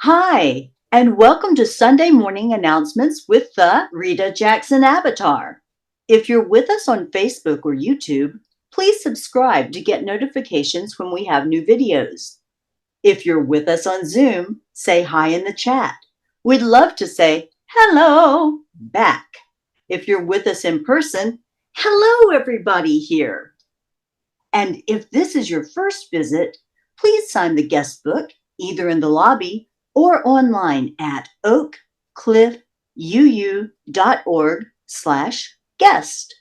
Hi, and welcome to Sunday morning announcements with the Rita Jackson Avatar. If you're with us on Facebook or YouTube, please subscribe to get notifications when we have new videos. If you're with us on Zoom, say hi in the chat. We'd love to say hello back. If you're with us in person, hello everybody here. And if this is your first visit, please sign the guest book either in the lobby or online at oakcliffuu.org/guest.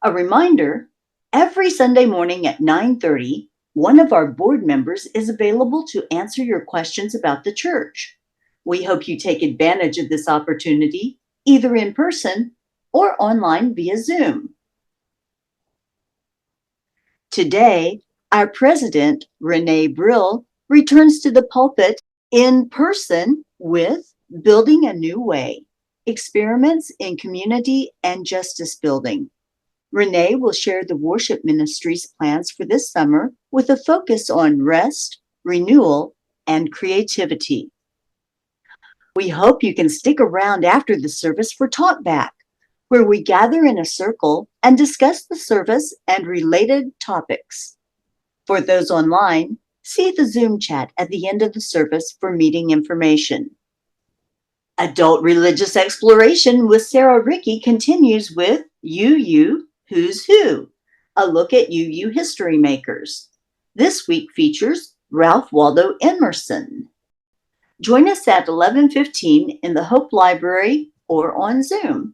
A reminder, every Sunday morning at 9:30, one of our board members is available to answer your questions about the church. We hope you take advantage of this opportunity, either in person or online via Zoom. Today, our president, Renée Brill, returns to the pulpit in person with Building a New Way, Experiments in Community and Justice Building. Renée will share the worship ministry's plans for this summer with a focus on rest, renewal, and creativity. We hope you can stick around after the service for Talkback, where we gather in a circle and discuss the service and related topics. For those online, see the Zoom chat at the end of the service for meeting information. Adult Religious Exploration with Sarah Rickey continues with UU Who's Who, a look at UU history makers. This week features Ralph Waldo Emerson. Join us at 11:15 in the Hope Library or on Zoom.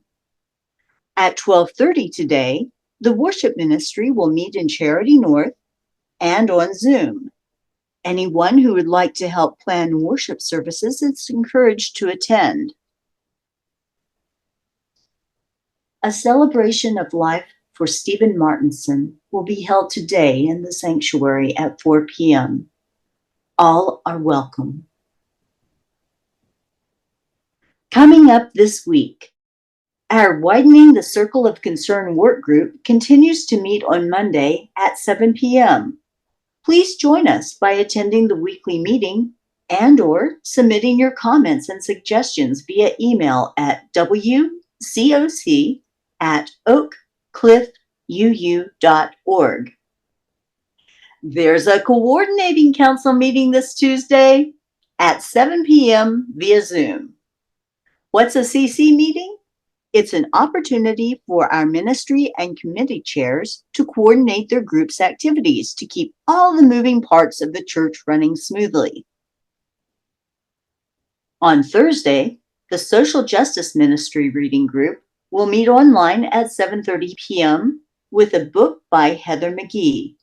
At 12:30 today, the worship ministry will meet in Charity North and on Zoom. Anyone who would like to help plan worship services is encouraged to attend. A celebration of life for Stephen Martinson will be held today in the sanctuary at 4 p.m. All are welcome. Coming up this week, our Widening the Circle of Concern work group continues to meet on Monday at 7 p.m. Please join us by attending the weekly meeting and/or submitting your comments and suggestions via email at wcoc@oakcliffuu.org. There's a coordinating council meeting this Tuesday at 7 p.m. via Zoom. What's a CC meeting? It's an opportunity for our ministry and committee chairs to coordinate their group's activities to keep all the moving parts of the church running smoothly. On Thursday, the Social Justice Ministry Reading Group will meet online at 7:30 p.m. with a book by Heather McGee,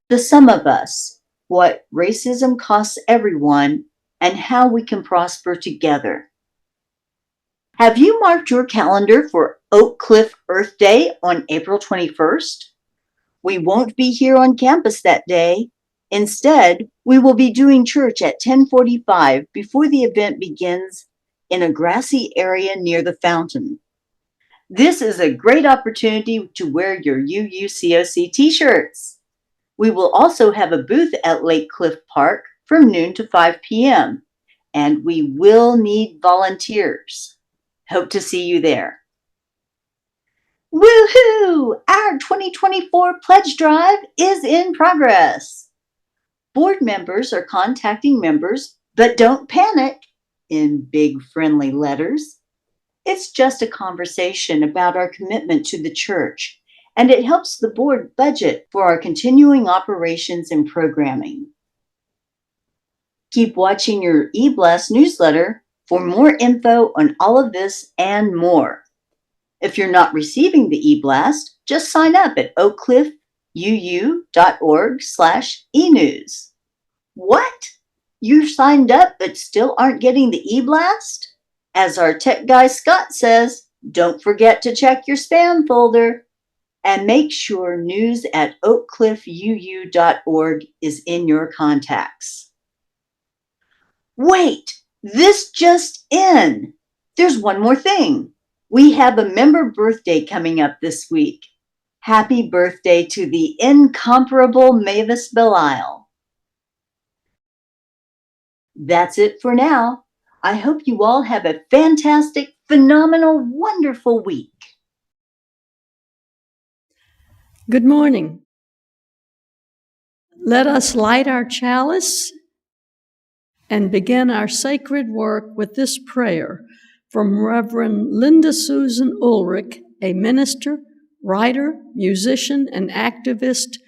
The Sum of Us, What Racism Costs Everyone and How We Can Prosper Together. Have you marked your calendar for Oak Cliff Earth Day on April 21st? We won't be here on campus that day. Instead, we will be doing church at 10:45 before the event begins in a grassy area near the fountain. This is a great opportunity to wear your UUCOC t-shirts. We will also have a booth at Lake Cliff Park from noon to 5 p.m., and we will need volunteers. Hope to see you there. Woohoo! Our 2024 pledge drive is in progress. Board members are contacting members, but don't panic, in big friendly letters. It's just a conversation about our commitment to the church, and it helps the board budget for our continuing operations and programming. Keep watching your eBlast newsletter for more info on all of this and more. If you're not receiving the eBlast, just sign up at oakcliffuu.org/enews. What? You signed up but still aren't getting the eBlast? As our tech guy Scott says, don't forget to check your spam folder and make sure news at oakcliffuu.org is in your contacts. Wait! This just in. There's one more thing. We have a member birthday coming up this week. Happy birthday to the incomparable Mavis Belisle. That's it for now. I hope you all have a fantastic, phenomenal, wonderful week. Good morning. Let us light our chalice and begin our sacred work with this prayer from Reverend Linda Susan Ulrich, a minister, writer, musician, and activist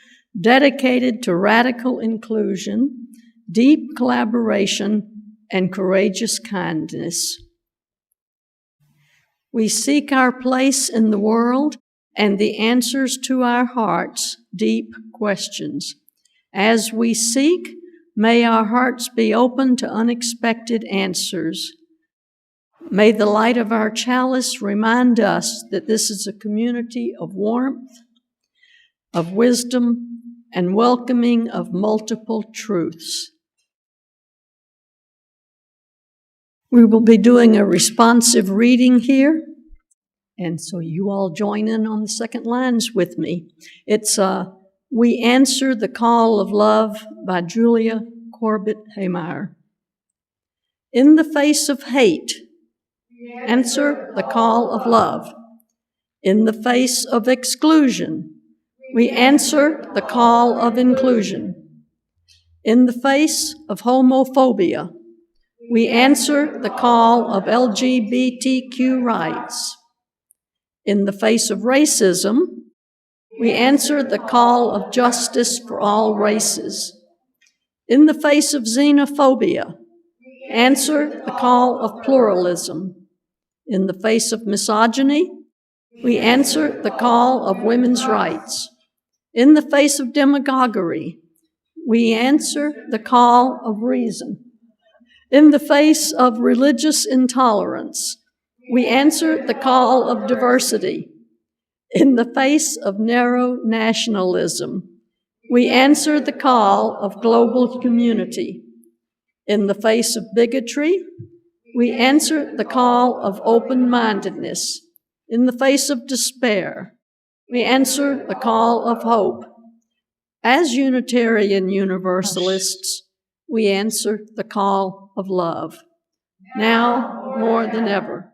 dedicated to radical inclusion, deep collaboration, and courageous kindness. We seek our place in the world and the answers to our hearts' deep questions. As we seek, may our hearts be open to unexpected answers. May the light of our chalice remind us that this is a community of warmth, of wisdom, and welcoming of multiple truths. We will be doing a responsive reading here, and so you all join in on the second lines with me. It's We Answer the Call of Love by Julia Corbett Haymeyer. In the face of hate, answer the call of love. In the face of exclusion, we answer the call of inclusion. In the face of homophobia, we answer the call of LGBTQ rights. In the face of racism, we answer the call of justice for all races. In the face of xenophobia, answer the call of pluralism. In the face of misogyny, we answer the call of women's rights. In the face of demagoguery, we answer the call of reason. In the face of religious intolerance, we answer the call of diversity. In the face of narrow nationalism, we answer the call of global community. In the face of bigotry, we answer the call of open-mindedness. In the face of despair, we answer the call of hope. As Unitarian Universalists, we answer the call of love, now more than ever.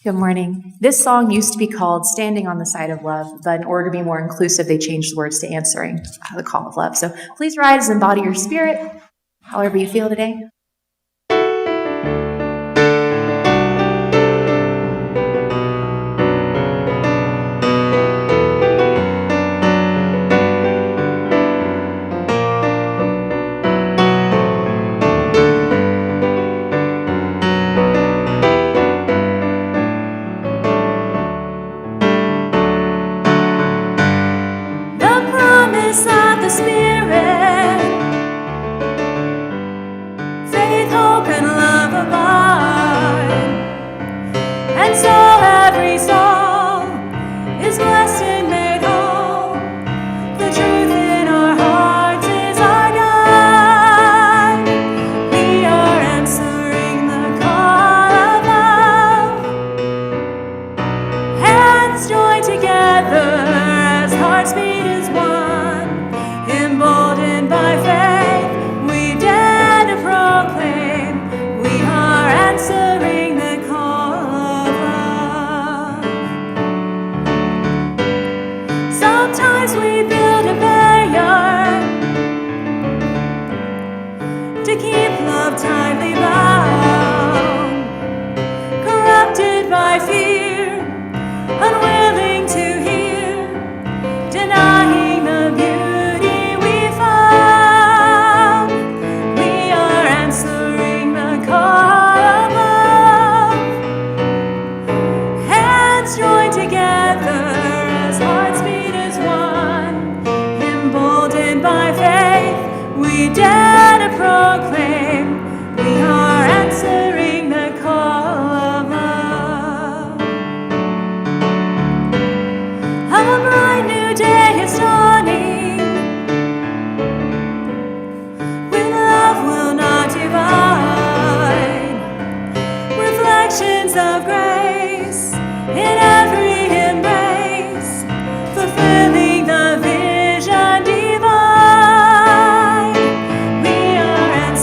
Good morning. This song used to be called Standing on the Side of Love, but in order to be more inclusive, they changed the words to Answering the Call of Love. So please rise and embody your spirit, however you feel today. Fulfilling the vision divine, we are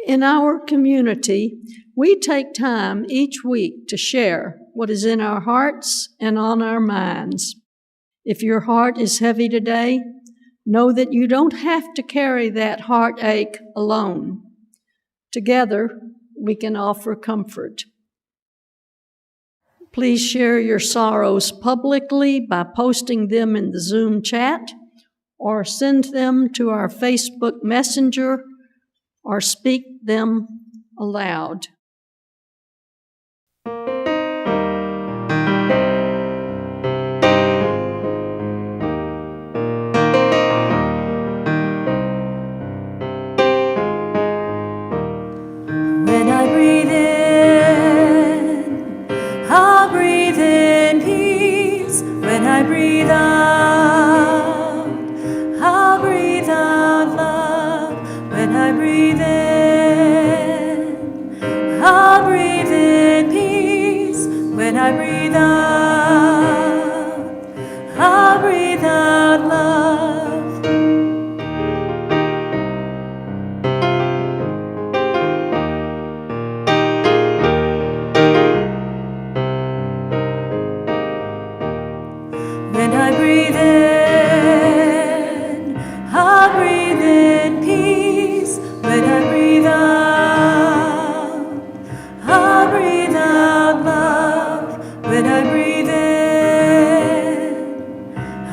In our community, we take time each week to share what is in our hearts and on our minds. If your heart is heavy today, know that you don't have to carry that heartache alone. Together, we can offer comfort. Please share your sorrows publicly by posting them in the Zoom chat, or send them to our Facebook Messenger, or speak them aloud. When I breathe in, I'll breathe in peace. When I breathe out, I'll breathe out love. When I breathe in, I'll breathe in peace. When I breathe out, I'll breathe out love. When I breathe in, I'll breathe in peace. When I breathe out, I'll breathe out love. When I breathe in,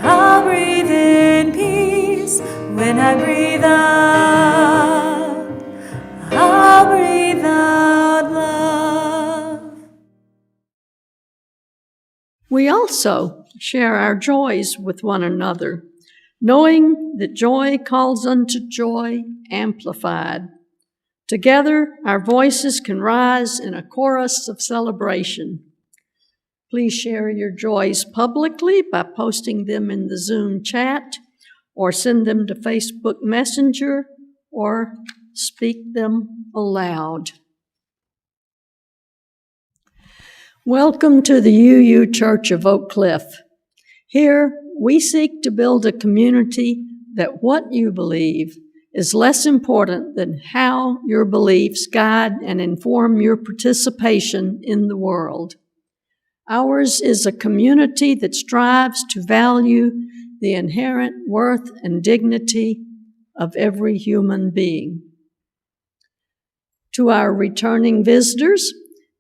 I'll breathe in peace. When I breathe out, I'll breathe out love. We also share our joys with one another, knowing that joy calls unto joy amplified. Together, our voices can rise in a chorus of celebration. Please share your joys publicly by posting them in the Zoom chat, or send them to Facebook Messenger, or speak them aloud. Welcome to the UU Church of Oak Cliff. Here, we seek to build a community that what you believe is less important than how your beliefs guide and inform your participation in the world. Ours is a community that strives to value the inherent worth and dignity of every human being. To our returning visitors,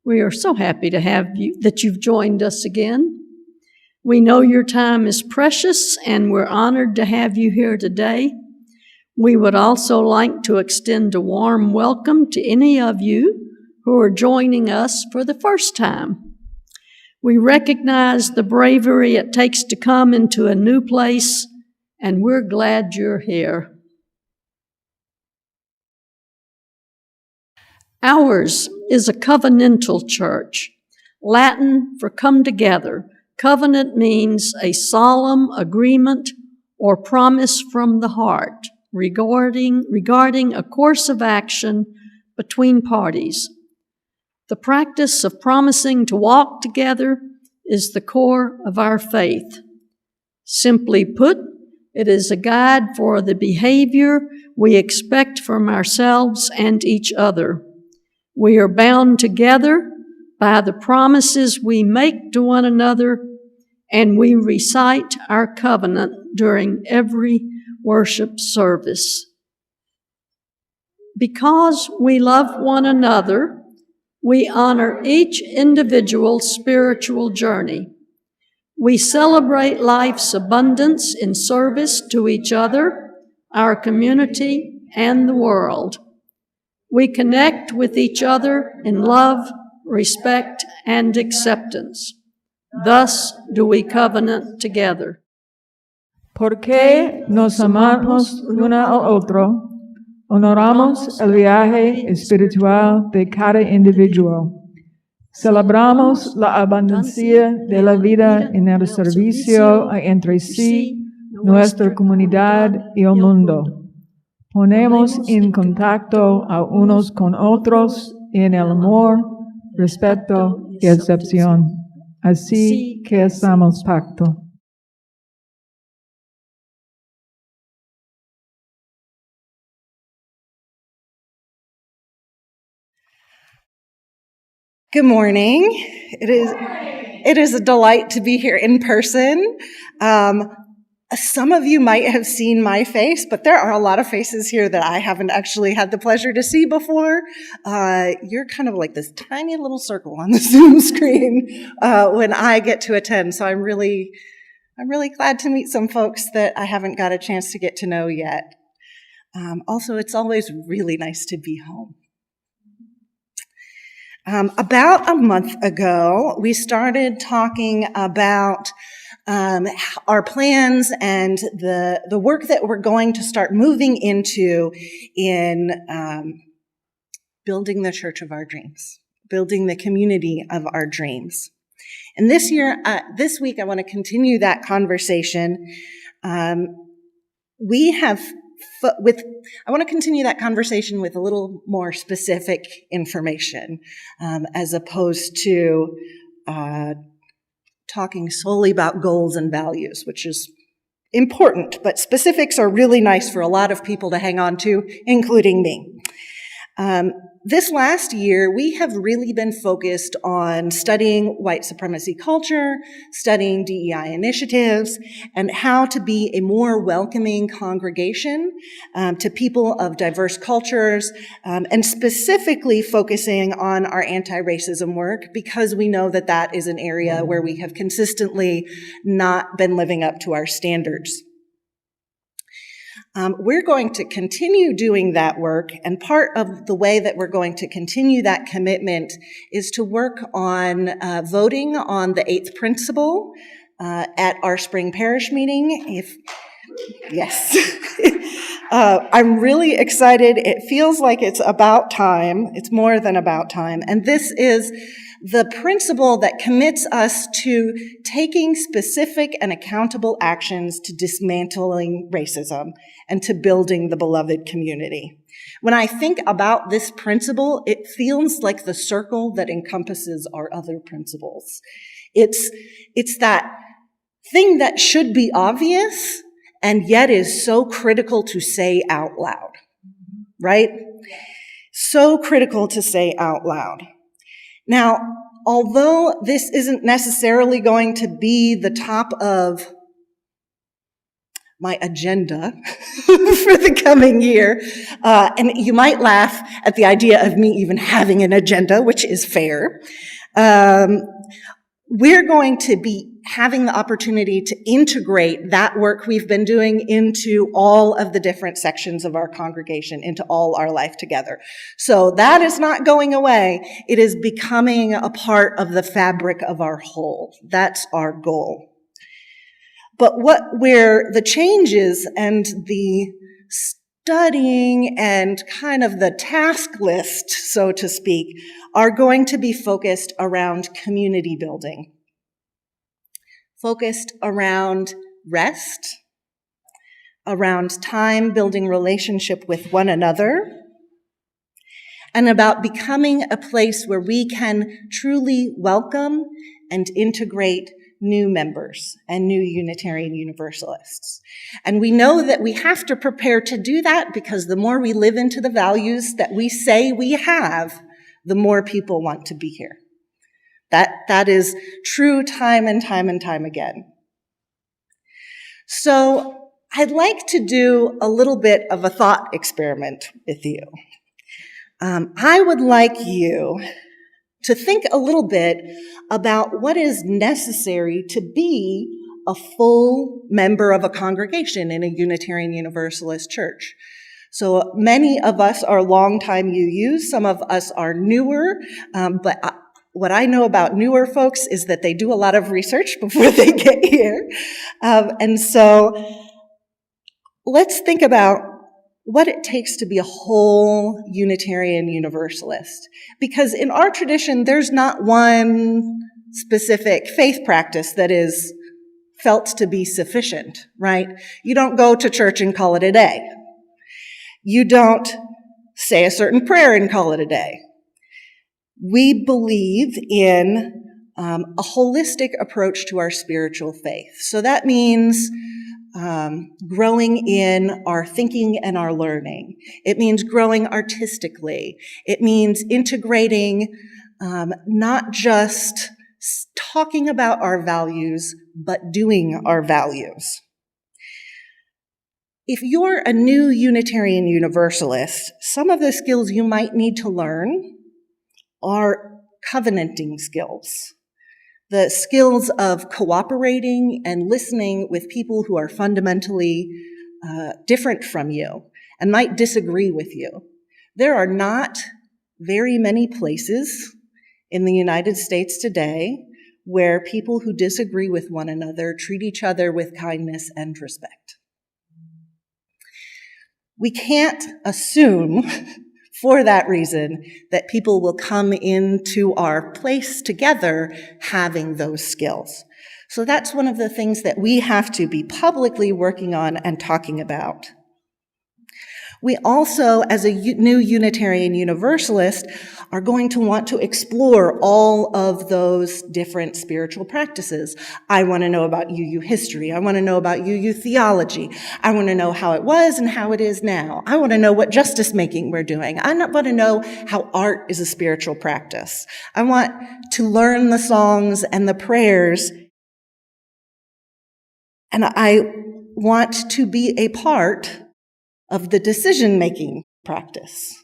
we are so happy to have you, that you've joined us again. We know your time is precious, and we're honored to have you here today. We would also like to extend a warm welcome to any of you who are joining us for the first time. We recognize the bravery it takes to come into a new place, and we're glad you're here. Ours is a covenantal church, Latin for come together. Covenant means a solemn agreement or promise from the heart regarding a course of action between parties. The practice of promising to walk together is the core of our faith. Simply put, it is a guide for the behavior we expect from ourselves and each other. We are bound together by the promises we make to one another, and we recite our covenant during every worship service. Because we love one another, we honor each individual's spiritual journey. We celebrate life's abundance in service to each other, our community, and the world. We connect with each other in love, respect, and acceptance. Thus do we covenant together. Porque nos amamos uno al otro, honoramos el viaje espiritual de cada individuo. Celebramos la abundancia de la vida en el servicio entre sí, nuestra comunidad y el mundo. Ponemos en contacto a unos con otros en el amor, respeto y aceptación. Así que hacemos pacto. Good morning. It is a delight to be here in person. Some of you might have seen my face, but there are a lot of faces here that I haven't actually had the pleasure to see before. You're kind of like this tiny little circle on the Zoom screen when I get to attend. So I'm really glad to meet some folks that I haven't got a chance to get to know yet. Also, it's always really nice to be home. About a month ago, we started talking about our plans and the work that we're going to start moving into in building the church of our dreams, building the community of our dreams. And this week, I want to continue that conversation. I want to continue that conversation with a little more specific information, as opposed to talking solely about goals and values, which is important, but specifics are really nice for a lot of people to hang on to, including me. This last year, we have really been focused on studying white supremacy culture, studying DEI initiatives, and how to be a more welcoming congregation to people of diverse cultures, and specifically focusing on our anti-racism work, because we know that that is an area where we have consistently not been living up to our standards. We're going to continue doing that work, and part of the way that we're going to continue that commitment is to work on voting on the 8th principle at our spring parish meeting. Yes. I'm really excited. It feels like it's about time. It's more than about time. And this is the principle that commits us to taking specific and accountable actions to dismantling racism and to building the beloved community. When I think about this principle, it feels like the circle that encompasses our other principles. It's that thing that should be obvious and yet is so critical to say out loud, right? So critical to say out loud. Now, although this isn't necessarily going to be the top of my agenda for the coming year, and you might laugh at the idea of me even having an agenda, which is fair, we're going to be having the opportunity to integrate that work we've been doing into all of the different sections of our congregation, into all our life together. So that is not going away. It is becoming a part of the fabric of our whole. That's our goal. But where the changes and the studying and kind of the task list, so to speak, are going to be focused around community building, focused around rest, around time building relationship with one another, and about becoming a place where we can truly welcome and integrate new members and new Unitarian Universalists. And we know that we have to prepare to do that, because the more we live into the values that we say we have, the more people want to be here. That is true time and time and time again. So I'd like to do a little bit of a thought experiment with you. I would like you to think a little bit about what is necessary to be a full member of a congregation in a Unitarian Universalist church. So many of us are longtime UUs, some of us are newer, but what I know about newer folks is that they do a lot of research before they get here. And so let's think about what it takes to be a whole Unitarian Universalist. Because in our tradition, there's not one specific faith practice that is felt to be sufficient, right? You don't go to church and call it a day. You don't say a certain prayer and call it a day. We believe in a holistic approach to our spiritual faith. So that means growing in our thinking and our learning. It means growing artistically. It means integrating not just talking about our values, but doing our values. If you're a new Unitarian Universalist, some of the skills you might need to learn are covenanting skills. The skills of cooperating and listening with people who are fundamentally different from you and might disagree with you. There are not very many places in the United States today where people who disagree with one another treat each other with kindness and respect. We can't assume, for that reason, that people will come into our place together having those skills. So that's one of the things that we have to be publicly working on and talking about. We also, as a new Unitarian Universalist, are going to want to explore all of those different spiritual practices. I want to know about UU history. I want to know about UU theology. I want to know how it was and how it is now. I want to know what justice making we're doing. I want to know how art is a spiritual practice. I want to learn the songs and the prayers. And I want to be a part of the decision-making practice.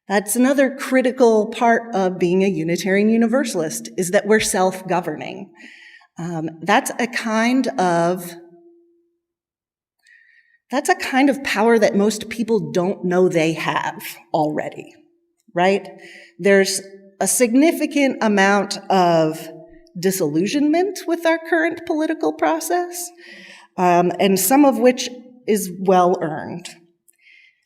That's another critical part of being a Unitarian Universalist, is that we're self-governing. That's a kind of power that most people don't know they have already, right? There's a significant amount of disillusionment with our current political process, and some of which is well-earned.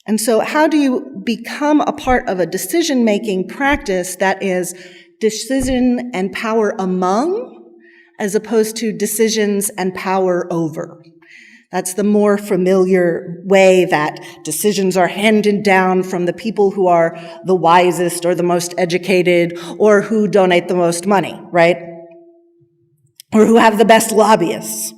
And so how do you become a part of a decision-making practice that is decision and power among, as opposed to decisions and power over? That's the more familiar way that decisions are handed down from the people who are the wisest or the most educated or who donate the most money, right? Or who have the best lobbyists.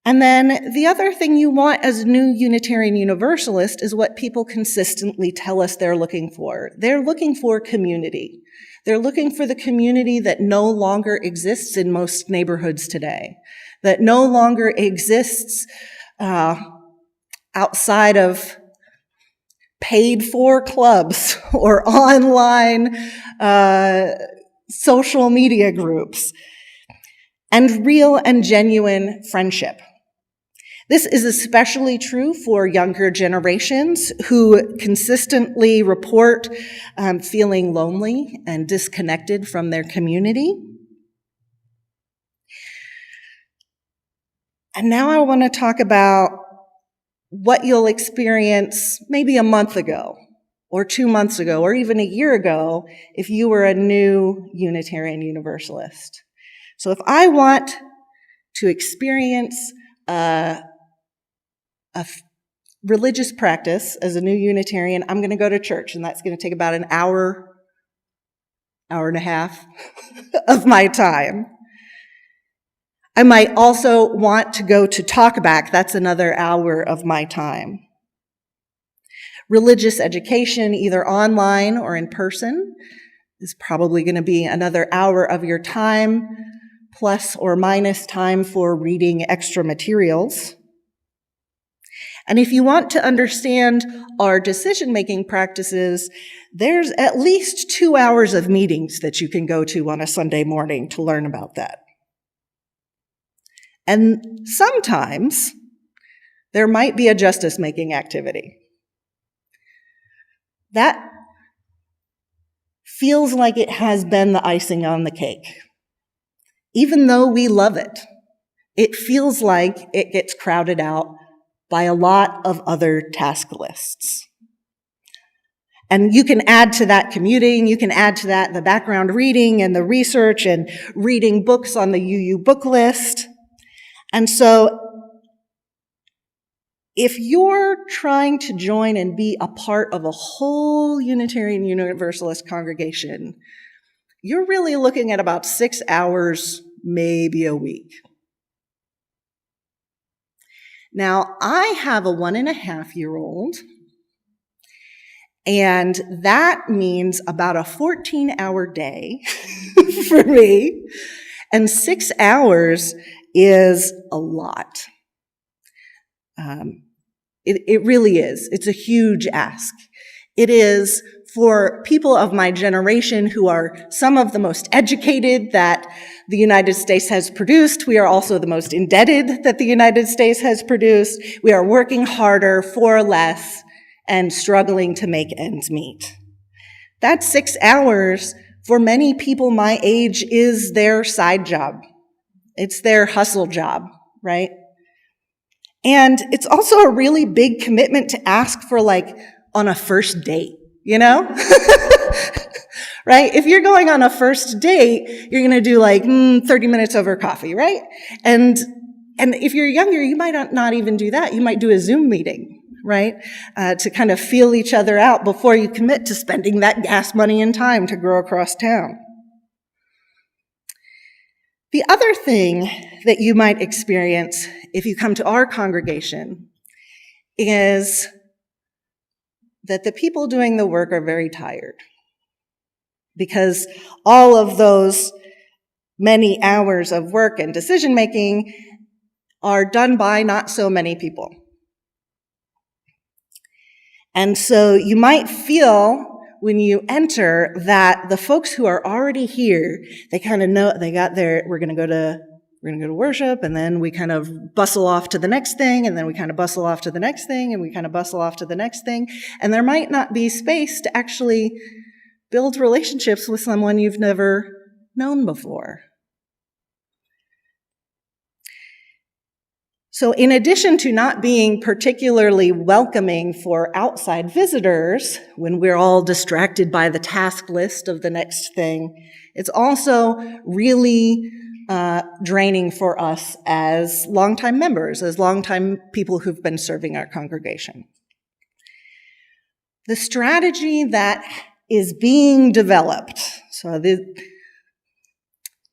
And then the other thing you want as a new Unitarian Universalist is what people consistently tell us they're looking for. They're looking for community. They're looking for the community that no longer exists in most neighborhoods today, that no longer exists outside of paid-for clubs or online social media groups, and real and genuine friendship. This is especially true for younger generations who consistently report feeling lonely and disconnected from their community. And now I want to talk about what you'll experience maybe a month ago, or 2 months ago, or even a year ago if you were a new Unitarian Universalist. So if I want to experience a religious practice as a new Unitarian, I'm going to go to church, and that's going to take about an hour and a half of my time. I might also want to go to talkback. That's another hour of my time. Religious education, either online or in person, is probably going to be another hour of your time, plus or minus time for reading extra materials. And if you want to understand our decision-making practices, there's at least 2 hours of meetings that you can go to on a Sunday morning to learn about that. And sometimes there might be a justice-making activity. That feels like it has been the icing on the cake. Even though we love it, it feels like it gets crowded out by a lot of other task lists. And you can add to that commuting, you can add to that the background reading and the research and reading books on the UU book list. And so if you're trying to join and be a part of a whole Unitarian Universalist congregation, you're really looking at about 6 hours, maybe a week. Now, I have a 1.5-year-old, And that means about a 14-hour day for me. And 6 hours is a lot. It really is. It's a huge ask. It is for people of my generation who are some of the most educated that the United States has produced. We are also the most indebted that the United States has produced. We are working harder for less and struggling to make ends meet. That 6 hours, for many people my age, is their side job. It's their hustle job, right? And it's also a really big commitment to ask for, like, on a first date, you know? Right? If you're going on a first date, you're going to do like 30 minutes over coffee, right? And if you're younger, you might not even do that. You might do a Zoom meeting, right? To kind of feel each other out before you commit to spending that gas money and time to grow across town. The other thing that you might experience if you come to our congregation is that the people doing the work are very tired, because all of those many hours of work and decision-making are done by not so many people. And so you might feel when you enter that the folks who are already here, they kind of know they got their, we're going to go to worship, and then we kind of bustle off to the next thing, and then we kind of bustle off to the next thing, and we kind of bustle off to the next thing. And there might not be space to actually build relationships with someone you've never known before. So in addition to not being particularly welcoming for outside visitors when we're all distracted by the task list of the next thing, it's also really draining for us as longtime members, as longtime people who've been serving our congregation. The strategy that is being developed, so this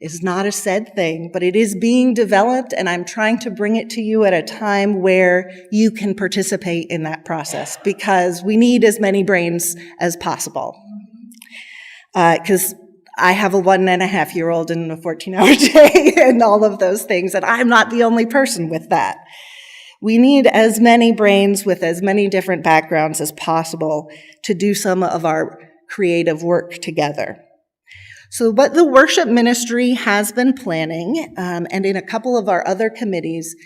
is not a said thing, but it is being developed, and I'm trying to bring it to you at a time where you can participate in that process, because we need as many brains as possible. Because I have a 1.5-year-old and a 14-hour day and all of those things, and I'm not the only person with that. We need as many brains with as many different backgrounds as possible to do some of our creative work together. So what the worship ministry has been planning, and in a couple of our other committees,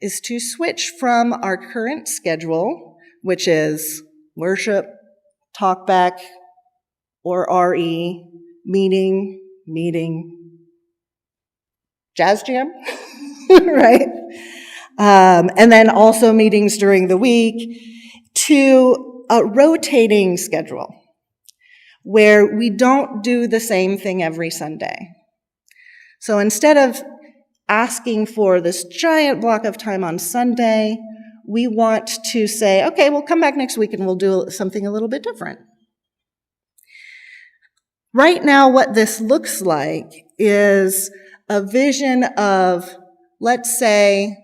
is to switch from our current schedule, which is worship, talkback, or RE, meeting, jazz jam, right? And then also meetings during the week, to a rotating schedule where we don't do the same thing every Sunday. So instead of asking for this giant block of time on Sunday, we want to say, okay, we'll come back next week and we'll do something a little bit different. Right now, what this looks like is a vision of, let's say,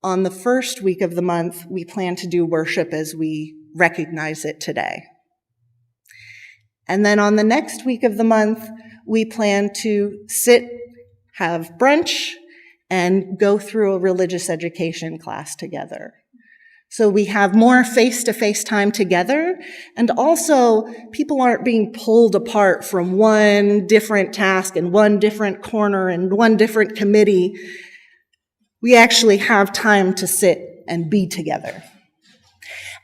on the first week of the month, we plan to do worship as we recognize it today. And then on the next week of the month, we plan to sit, have brunch, and go through a religious education class together. So we have more face-to-face time together, and also people aren't being pulled apart from one different task and one different corner and one different committee. We actually have time to sit and be together.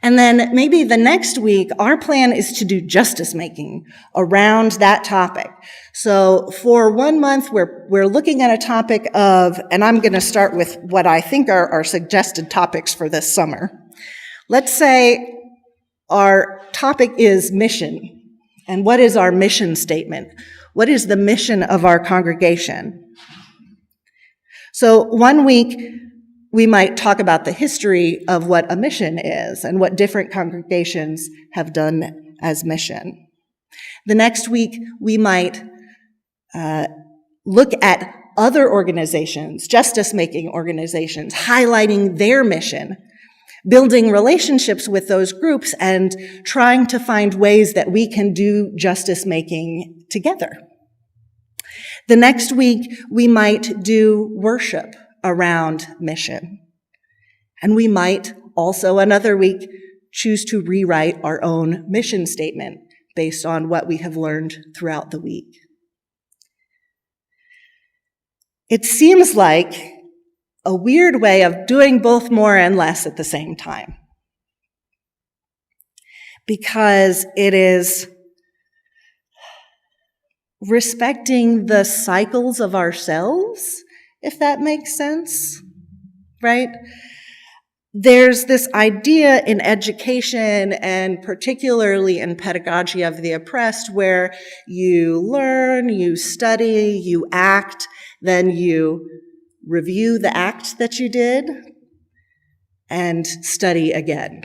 And then maybe the next week, our plan is to do justice making around that topic. So for 1 month, we're looking at a topic of, and I'm going to start with what I think are our suggested topics for this summer. Let's say our topic is mission. And what is our mission statement? What is the mission of our congregation? So 1 week, we might talk about the history of what a mission is and what different congregations have done as mission. The next week, we might look at other organizations, justice-making organizations, highlighting their mission. building relationships with those groups and trying to find ways that we can do justice making together. The next week, we might do worship around mission. And we might also another week choose to rewrite our own mission statement based on what we have learned throughout the week. It seems like a weird way of doing both more and less at the same time, because it is respecting the cycles of ourselves, if that makes sense, right? There's this idea in education, and particularly in pedagogy of the oppressed, where you learn, you study, you act, then you review the act that you did and study again.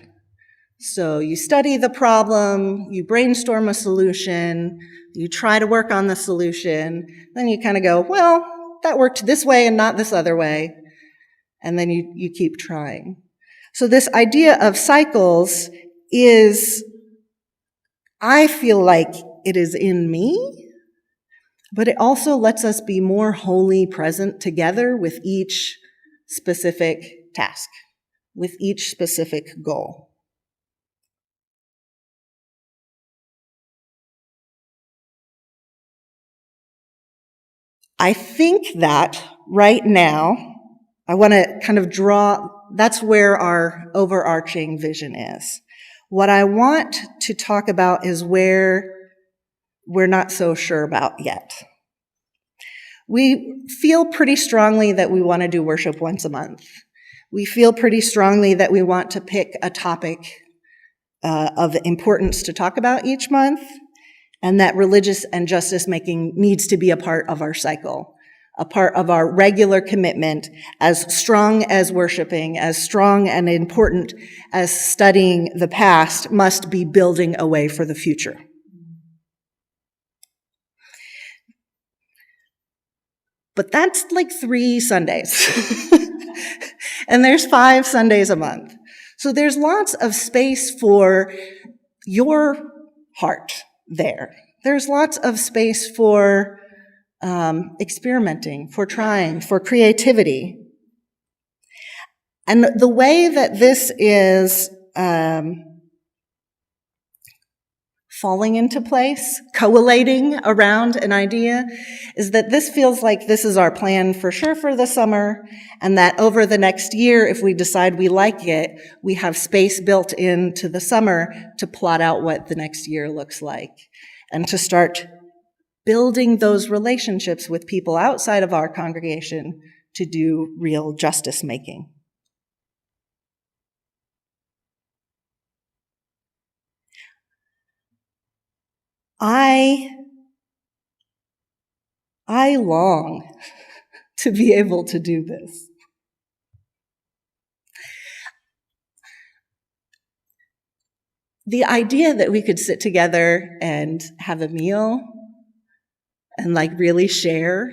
So you study the problem, you brainstorm a solution, you try to work on the solution, then you kind of go, well, that worked this way and not this other way, and then you keep trying. So this idea of cycles is, I feel like it is in me, but it also lets us be more wholly present together with each specific task, with each specific goal. I think that right now, I want to kind of draw, that's where our overarching vision is. What I want to talk about is where we're not so sure about yet. We feel pretty strongly that we want to do worship once a month. We feel pretty strongly that we want to pick a topic of importance to talk about each month, and that religious and justice making needs to be a part of our cycle, a part of our regular commitment, as strong as worshiping, as strong and important as studying the past, must be building a way for the future. But that's like 3 Sundays. And there's 5 Sundays a month. So there's lots of space for your heart there. There's lots of space for experimenting, for trying, for creativity. And the way that this is falling into place, collating around an idea, is that this feels like this is our plan for sure for the summer, and that over the next year, if we decide we like it, we have space built into the summer to plot out what the next year looks like, and to start building those relationships with people outside of our congregation to do real justice making. I long to be able to do this. The idea that we could sit together and have a meal and like really share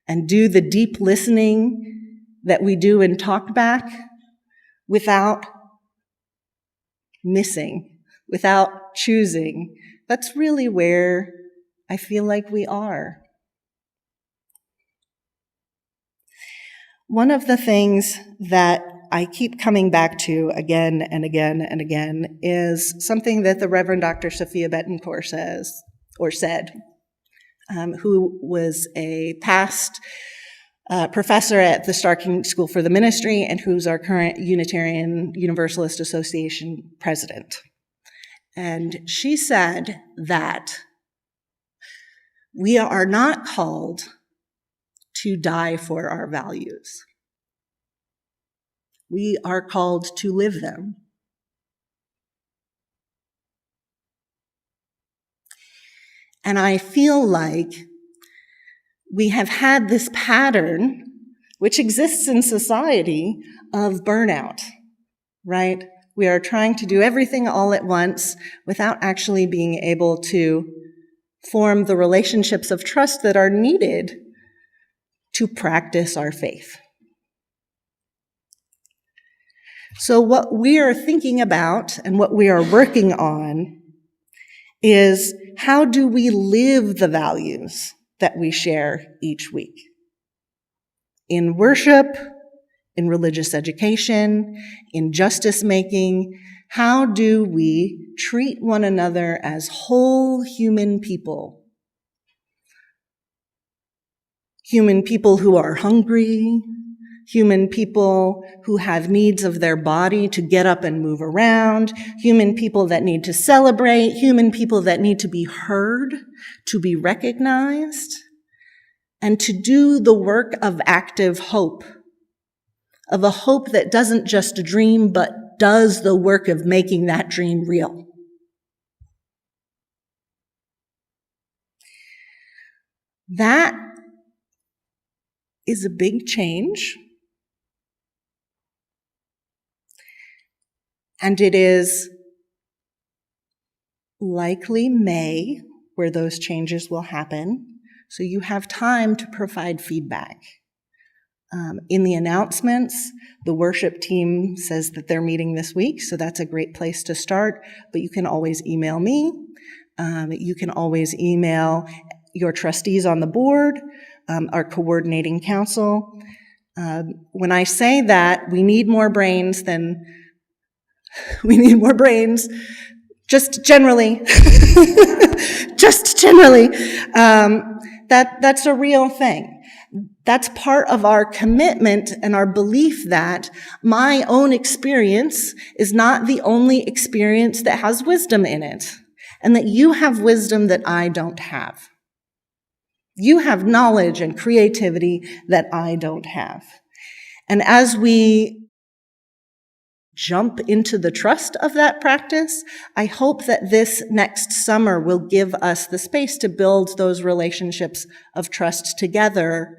and do the deep listening that we do in talkback without missing, without choosing, that's really where I feel like we are. One of the things that I keep coming back to again and again and again is something that the Reverend Dr. Sophia Betancourt said, who was a past professor at the Starking School for the Ministry and who's our current Unitarian Universalist Association president. And she said that we are not called to die for our values. We are called to live them. And I feel like we have had this pattern, which exists in society, of burnout, right? We are trying to do everything all at once without actually being able to form the relationships of trust that are needed to practice our faith. So what we are thinking about and what we are working on is how do we live the values that we share each week? In worship, in religious education, in justice making, how do we treat one another as whole human people? Human people who are hungry, human people who have needs of their body to get up and move around, human people that need to celebrate, human people that need to be heard, to be recognized, and to do the work of active hope, of a hope that doesn't just dream, but does the work of making that dream real. That is a big change. And it is likely May where those changes will happen. So you have time to provide feedback. In the announcements, the worship team says that they're meeting this week, so that's a great place to start. But you can always email me. You can always email your trustees on the board, our coordinating council. When I say that we need more brains, then we need more brains, just generally, that's a real thing. That's part of our commitment and our belief that my own experience is not the only experience that has wisdom in it, and that you have wisdom that I don't have. You have knowledge and creativity that I don't have. And as we jump into the trust of that practice, I hope that this next summer will give us the space to build those relationships of trust together,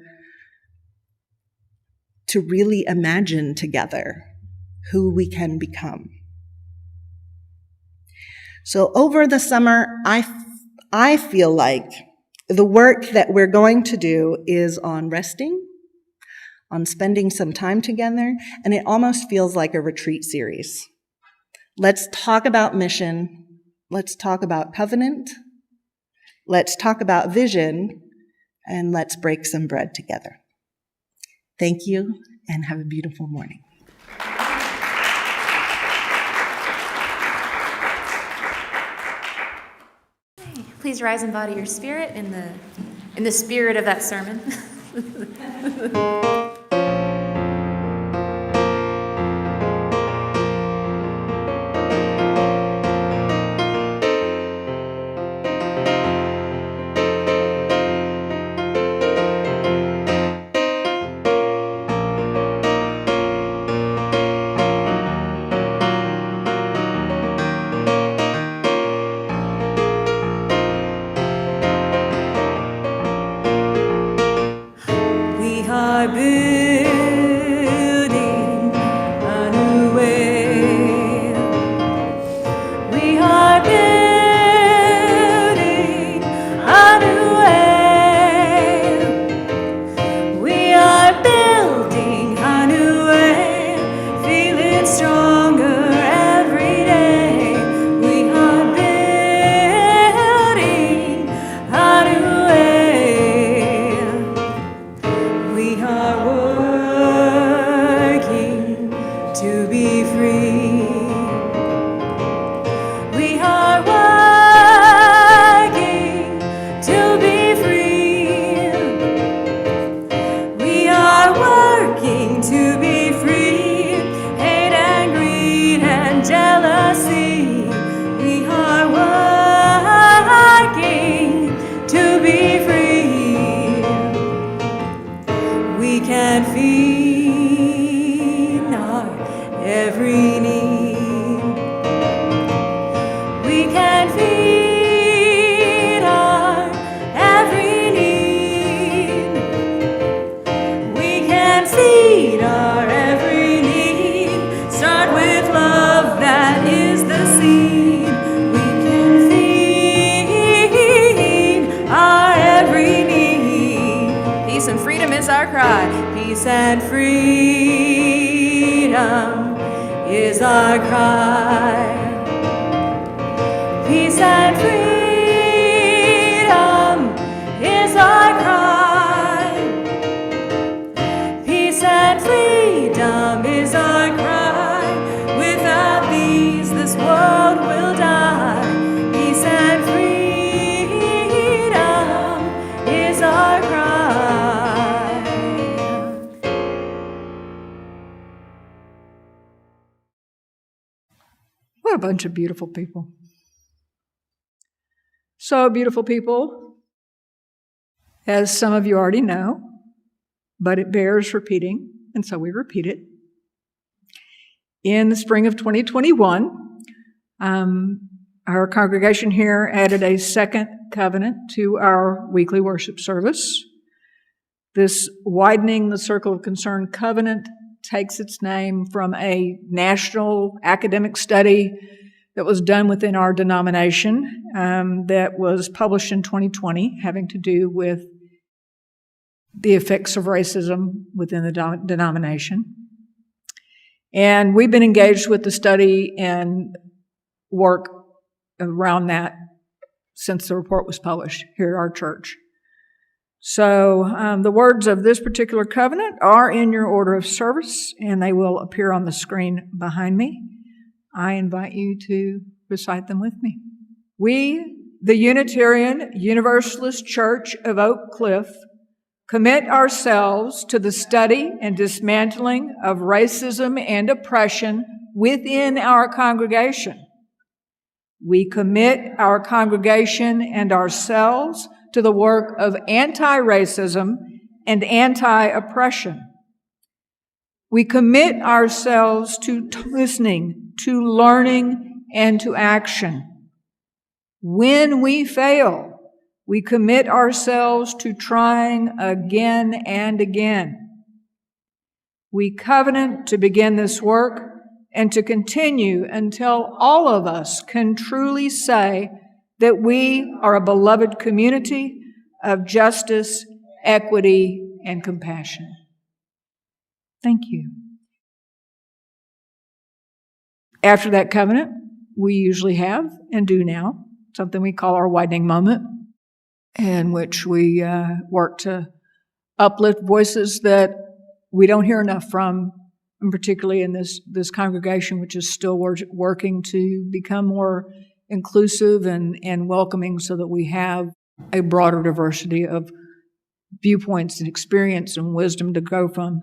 to really imagine together who we can become. So over the summer, I feel like the work that we're going to do is on resting, on spending some time together, and it almost feels like a retreat series. Let's talk about mission. Let's talk about covenant. Let's talk about vision, and let's break some bread together. Thank you, and have a beautiful morning. Please rise and embody your spirit in the spirit of that sermon. Peace and freedom is our cry. Peace and freedom is our cry. Peace and freedom is our cry. Without these, this world will die. Peace and freedom is our cry. What a bunch of beautiful people. So, beautiful people, as some of you already know, but it bears repeating, and so we repeat it. In the spring of 2021, our congregation here added a second covenant to our weekly worship service. This Widening the Circle of Concern covenant takes its name from a national academic study that was done within our denomination that was published in 2020, having to do with the effects of racism within the denomination. And we've been engaged with the study and work around that since the report was published here at our church. So the words of this particular covenant are in your order of service, and they will appear on the screen behind me. I invite you to recite them with me. We, the Unitarian Universalist Church of Oak Cliff, commit ourselves to the study and dismantling of racism and oppression within our congregation. We commit our congregation and ourselves to the work of anti-racism and anti-oppression. We commit ourselves to listening, to learning, and to action. When we fail, we commit ourselves to trying again and again. We covenant to begin this work and to continue until all of us can truly say that we are a beloved community of justice, equity, and compassion. Thank you. After that covenant, we usually have, and do now, something we call our widening moment, in which we work to uplift voices that we don't hear enough from, and particularly in this congregation, which is still working to become more inclusive and welcoming so that we have a broader diversity of viewpoints and experience and wisdom to go from.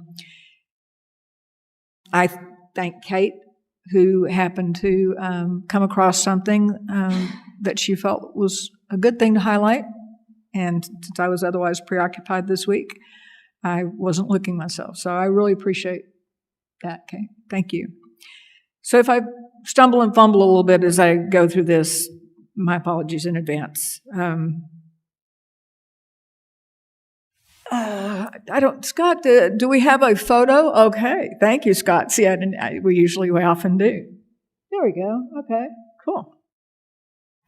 I thank Kate, who happened to come across something that she felt was a good thing to highlight. And since I was otherwise preoccupied this week, I wasn't looking myself. So I really appreciate that, Kate. Thank you. So if I stumble and fumble a little bit as I go through this, my apologies in advance. Scott, do we have a photo? Okay, thank you, Scott. See, we often do. There we go. Okay, cool.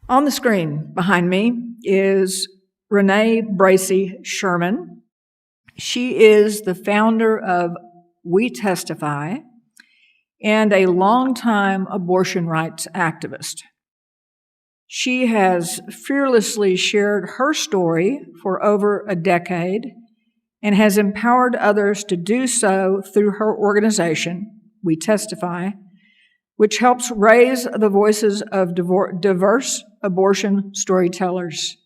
On the screen behind me is Renée Brill Sherman. She is the founder of We Testify and a longtime abortion rights activist. She has fearlessly shared her story for over a decade and has empowered others to do so through her organization, We Testify, which helps raise the voices of diverse abortion storytellers.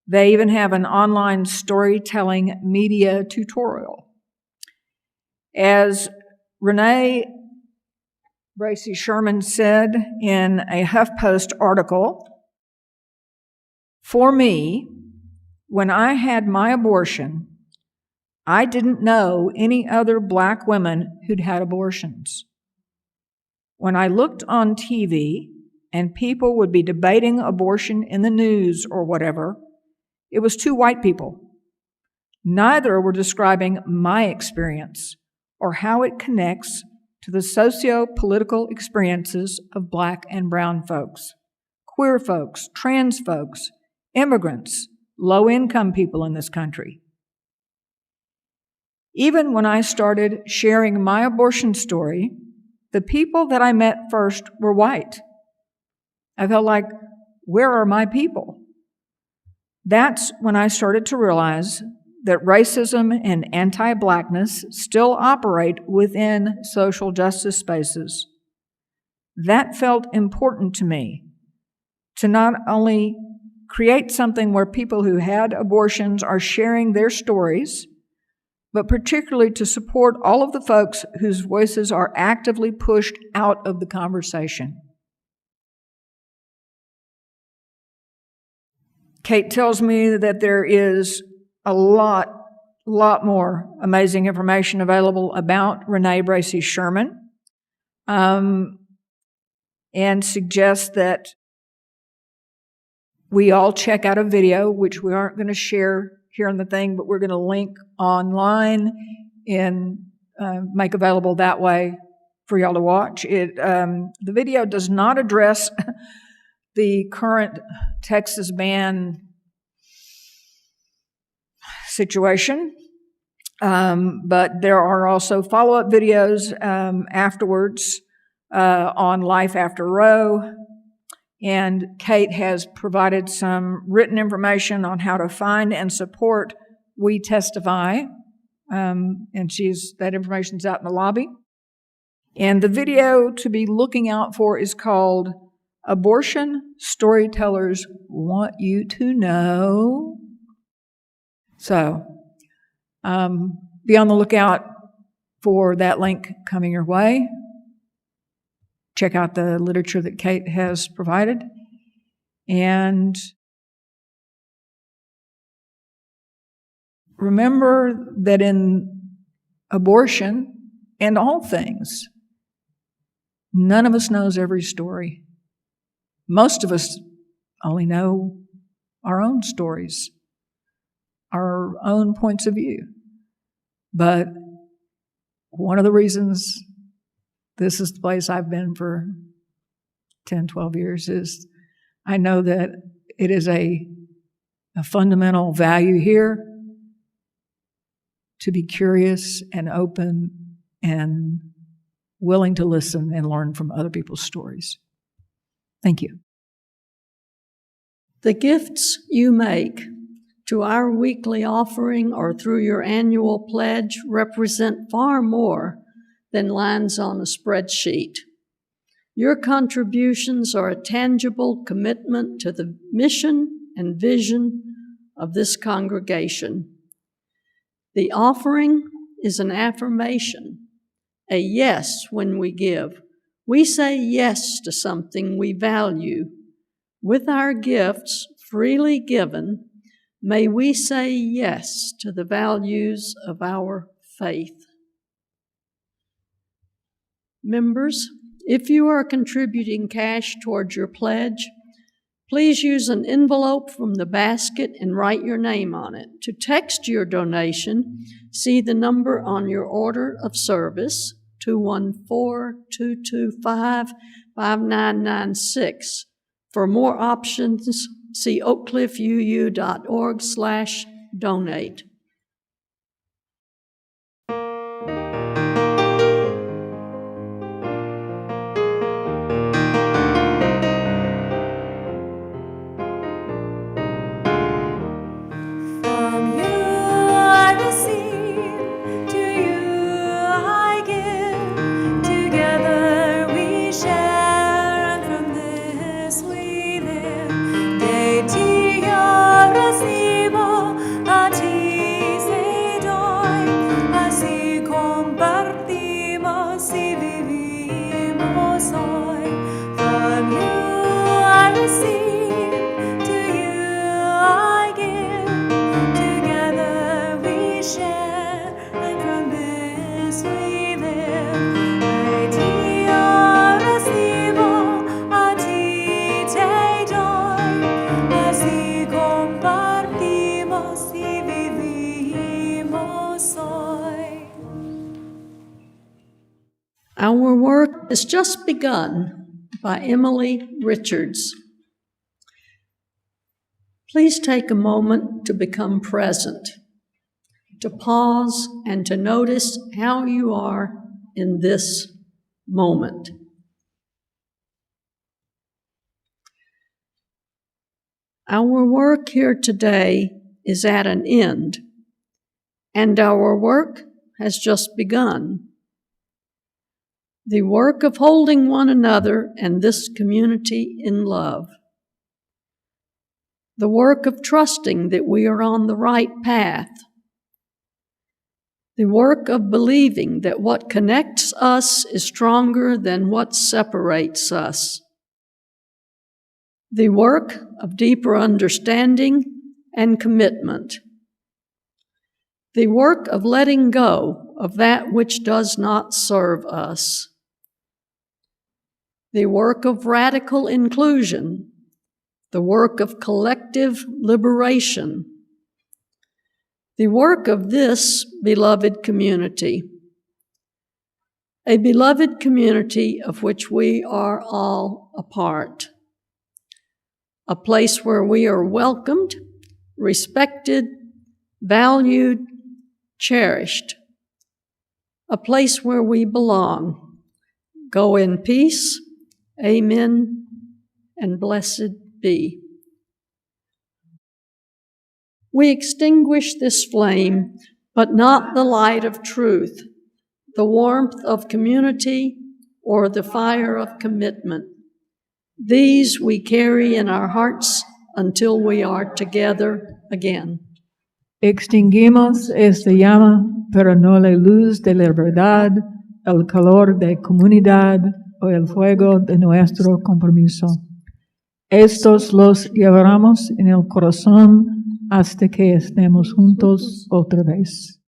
They even have an online storytelling media tutorial. As Renée Brill Sherman said in a HuffPost article, "For me, when I had my abortion, I didn't know any other Black women who'd had abortions. When I looked on TV and people would be debating abortion in the news or whatever, it was two white people. Neither were describing my experience or how it connects to the socio-political experiences of Black and brown folks, queer folks, trans folks, immigrants, low-income people in this country. Even when I started sharing my abortion story, the people that I met first were white. I felt like, where are my people? That's when I started to realize that racism and anti-blackness still operate within social justice spaces. That felt important to me, to not only create something where people who had abortions are sharing their stories, but particularly to support all of the folks whose voices are actively pushed out of the conversation. Kate tells me that there is a lot more amazing information available about Renée Brill Sherman, and suggests that we all check out a video, which we aren't going to share here on the thing, but we're going to link online and make available that way for y'all to watch. The video does not address the current Texas ban situation, but there are also follow-up videos afterwards on Life After Roe, and Kate has provided some written information on how to find and support We Testify, and that information's out in the lobby. And the video to be looking out for is called Abortion Storytellers Want You to Know. So, be on the lookout for that link coming your way. Check out the literature that Kate has provided. And remember that in abortion and all things, none of us knows every story. Most of us only know our own stories, our own points of view. But one of the reasons this is the place I've been for 10, 12 years is I know that it is a fundamental value here to be curious and open and willing to listen and learn from other people's stories. Thank you. The gifts you make to our weekly offering or through your annual pledge represent far more than lines on a spreadsheet. Your contributions are a tangible commitment to the mission and vision of this congregation. The offering is an affirmation, a yes when we give. We say yes to something we value. With our gifts freely given, may we say yes to the values of our faith. Members, if you are contributing cash towards your pledge, please use an envelope from the basket and write your name on it. To text your donation, see the number on your order of service, 214-225-5996. For more options, see oakcliffuu.org/donate. Our work has just begun by Emily Richards. Please take a moment to become present, to pause and to notice how you are in this moment. Our work here today is at an end, and our work has just begun. The work of holding one another and this community in love. The work of trusting that we are on the right path. The work of believing that what connects us is stronger than what separates us. The work of deeper understanding and commitment. The work of letting go of that which does not serve us. The work of radical inclusion. The work of collective liberation. The work of this beloved community. A beloved community of which we are all a part. A place where we are welcomed, respected, valued, cherished. A place where we belong. Go in peace. Amen, and blessed be. We extinguish this flame, but not the light of truth, the warmth of community, or the fire of commitment. These we carry in our hearts until we are together again. Extinguimos esta llama, pero no la luz de la verdad, el calor de comunidad o el fuego de nuestro compromiso. Estos los llevaremos en el corazón hasta que estemos juntos otra vez.